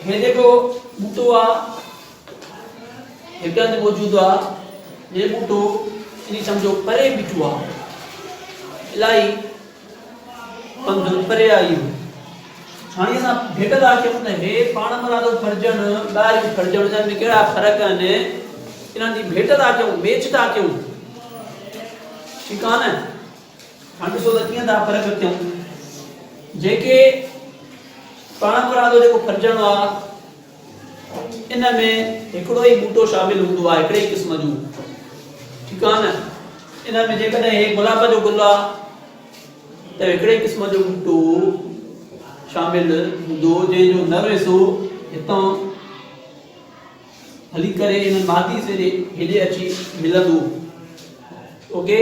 हे जेको बूटो आहे हिकु हंधि मौजूदु आहे ये बूटो इन सम्झो परे बीठो आहे इलाही पंध परे आहे इहो हाणे असां भेट था कयूं त हे पाण मरादो फर्जन ॿाहिरि बि फर्जन में कहिड़ा फ़र्क़ु आहिनि इन्हनि जी भेट था कयूं मैच था कयूं ठीकु आहे न हाणे ॾिसो त कीअं था फ़र्क़ु कयूं जेके पाण मुरादो जेको फर्जन आहे इन में हिकिड़ो ई बूटो शामिल हूंदो आहे हिकिड़े ई क़िस्म जो ठीकु आहे न इन में जेकॾहिं हे गुलाब जो गुल आहे त हिकिड़े क़िस्म जो बूटो शामिल हूंदो जंहिंजो नर हिसो हितां हली करे इन मादी से हेॾे अची मिलंदो ओके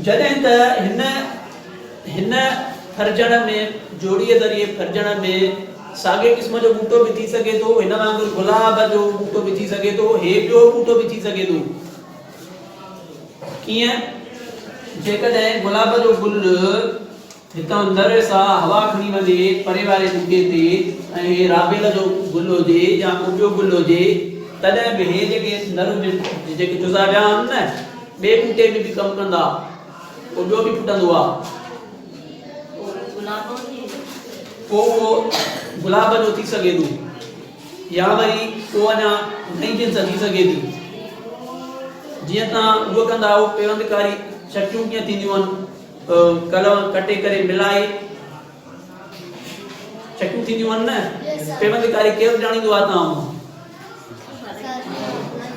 जॾहिं त हिन फर्जण में जोड़ीअ ज़रिए फर्जण में साॻे क़िस्म जो बूटो बि थी सघे थो हिन वांगुरु गुलाब जो बूटो बि थी सघे थो हे ॿियो बूटो बि थी सघे थो कीअं जेकॾहिं गुलाब जो गुल हितां नर सां हवा खणी वञे परे वारे बूटे ते ऐं हे राबेल जो गुल हुजे या को ॿियो गुल हुजे तॾहिं बि हे जेके नर जेके जुज़ा विया आहिनि न ॿिए बूटे में बि कमु कंदा पोइ ॿियो बि फुटंदो आहे पोइ उहो गुलाब जो थी सघे थो या वरी पोइ अञा नई जिन्स थी सघे थी जीअं तव्हां उहो कंदा आहियो पेवंदकारी चकियूं कीअं थींदियूं आहिनि कलम कटे करे मिलाए चकियूं थींदियूं आहिनि न पेवंदकारी केरु ॼाणींदो आहे तव्हां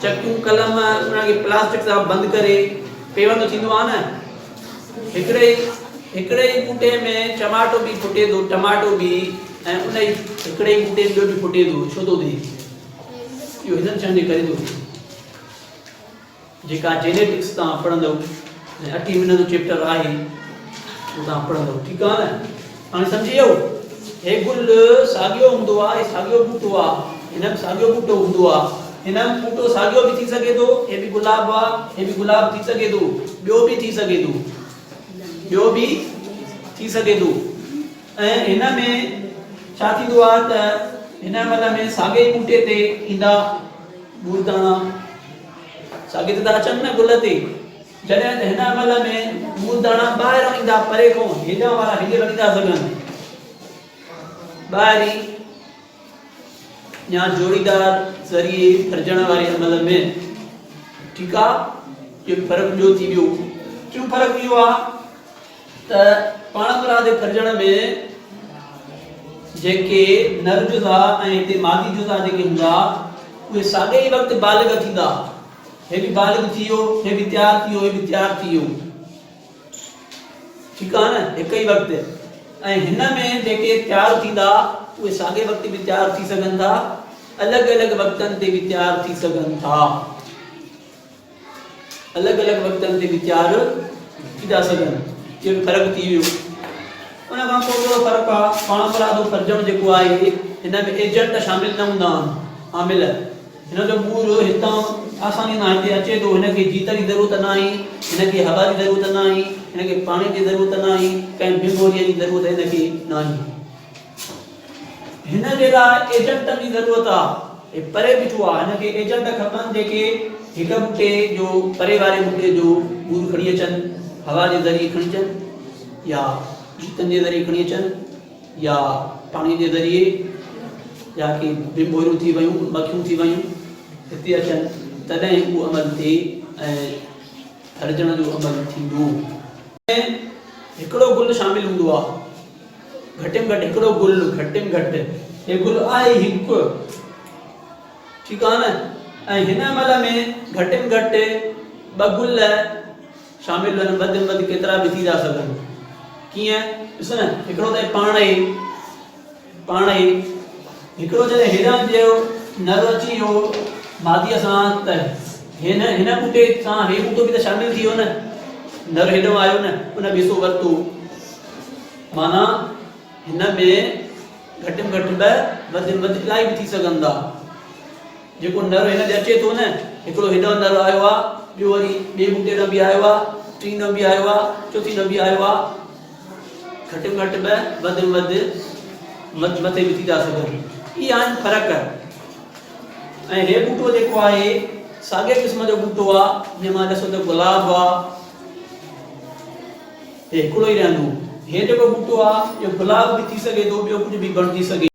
चकियूं कलम उनखे प्लास्टिक सां बंदि करे पेवंद थींदो आहे न हिकिड़े ई बूटे में टमाटो बि फुटे थो टमाटो बि ऐं उन ई हिकिड़े ई बूटे में ॿियो बि फुटे थो छो थो थिए इहो हिननि शयुनि जे करे थो थिए जेका जेनेटिक्स तव्हां पढ़ंदव 8 महीने जो चैप्टर आहे उहो तव्हां पढ़ंदव ठीकु आहे न हाणे सम्झी वियो हे गुल साॻियो हूंदो आहे हे साॻियो बूटो आहे हिन में साॻियो बूटो हूंदो आहे हिन में बूटो साॻियो बि थी सघे थो हे बि गुलाब आहे हे बि गुलाब थी सघे थो ॿियो बि थी सघे थो ऐं हिन में छा थींदो आहे त हिन महिल में साॻे ई बूटे ते ईंदा बूरदाणा साॻे ते था अचनि न गुल ते जॾहिं त हिन महिल में बूरदाणा ॿाहिरि ईंदा परे खां हेॾां वारा हेॾे वञी था सघनि ॿाहिरि या जोड़ीदार ज़रिए फर्जण वारे अमल में ठीकु आहे इहो फ़र्क़ु ॿियो थी वियो टियों फ़र्क़ु इहो आहे त पाण मुराद फर्जण में जेके नर जुज़ा ऐं हिते मादी जुज़ा जेके हूंदा उहे साॻे ई वक़्तु बालिग़ थींदा हे बि बालिग़ थी वियो हे बि तयारु थी वियो हे बि तयारु थी वियो ठीकु आहे न हिकु ई वक़्तु ऐं हिन में जेके तयारु थींदा उहे साॻे वक़्तु बि तयारु थी सघनि था अलॻि अलॻि वक़्तनि ते बि तयारु थी सघनि था अलॻि अलॻि वक़्तनि ते बि तयारु थी था सघनि इहो बि फ़र्क़ु थी वियो उन खां पोइ ॿियो फ़र्क़ु आहे पाण मुरादो फर्जण जेको आहे हिन में एजेंट शामिल न हूंदा आहिनि आमिल हिन जो मूल हितां आसानी सां हिते अचे थो हिनखे जीत जी ज़रूरत न आहे हिनखे हवा जी ज़रूरत न आहे हिनखे पाणी जी ज़रूरत न आहे कंहिं बीमारीअ जी ज़रूरत हिनखे न आहे हिन जे लाइ एजेंट जी ज़रूरत आहे हे परे बीठो आहे हिनखे एजेंट खपनि जेके हिकु बूटे जो परे वारे बूटे जो बूर खणी अचनि हवा जे ज़रिए खणी अचनि या जीतनि जे ज़रिए खणी अचनि या पाणी जे ज़रिए या की बीमारियूं थी वियूं मखियूं थी वियूं हिते अचनि तॾहिं उहो अमल थिए ऐं फर्जण जो अमल थींदो हिकिड़ो गुल शामिल हूंदो आहे घटि में घटि हिकिड़ो गुल घटि में घटि हे गुल आहे हिकु ठीकु आहे न ऐं हिन महिल में घटि में घटि ॿ गुल शामिल आहिनि वधि में वधि केतिरा बि थी था सघनि कीअं ॾिस न हिकिड़ो त पाण ई हिकिड़ो जॾहिं हेॾां जो नर अची वियो मादीअ सां त हिन बूटे सां हे बूटो बि त शामिल थी वियो न नर हेॾो आयो न उन बि हिसो वरितो माना हिन में घटि में घटि वधि में वधि इलाही बि थी सघनि था जेको नर हिन ते अचे थो न हिकिड़ो हेॾो नर आयो आहे ॿियो वरी ॿिए बूटे ॾांहुं बि आयो आहे टी ॾांहुं बि आयो आहे चौथी ॾांहुं बि आयो आहे घटि में घटि वधि में वधि मथे बि थी था सघनि। इहे आहिनि फ़र्क़ु। ऐं हे बूटो जेको आहे साॻे क़िस्म जो बूटो आहे, जीअं मां ॾिसो त गुलाब आहे, हे हिकिड़ो ई रहंदो। हे जेको बूटो आहे इहो गुलाब बि थी सघे थो, ॿियो कुझु बि बणिजी सघे।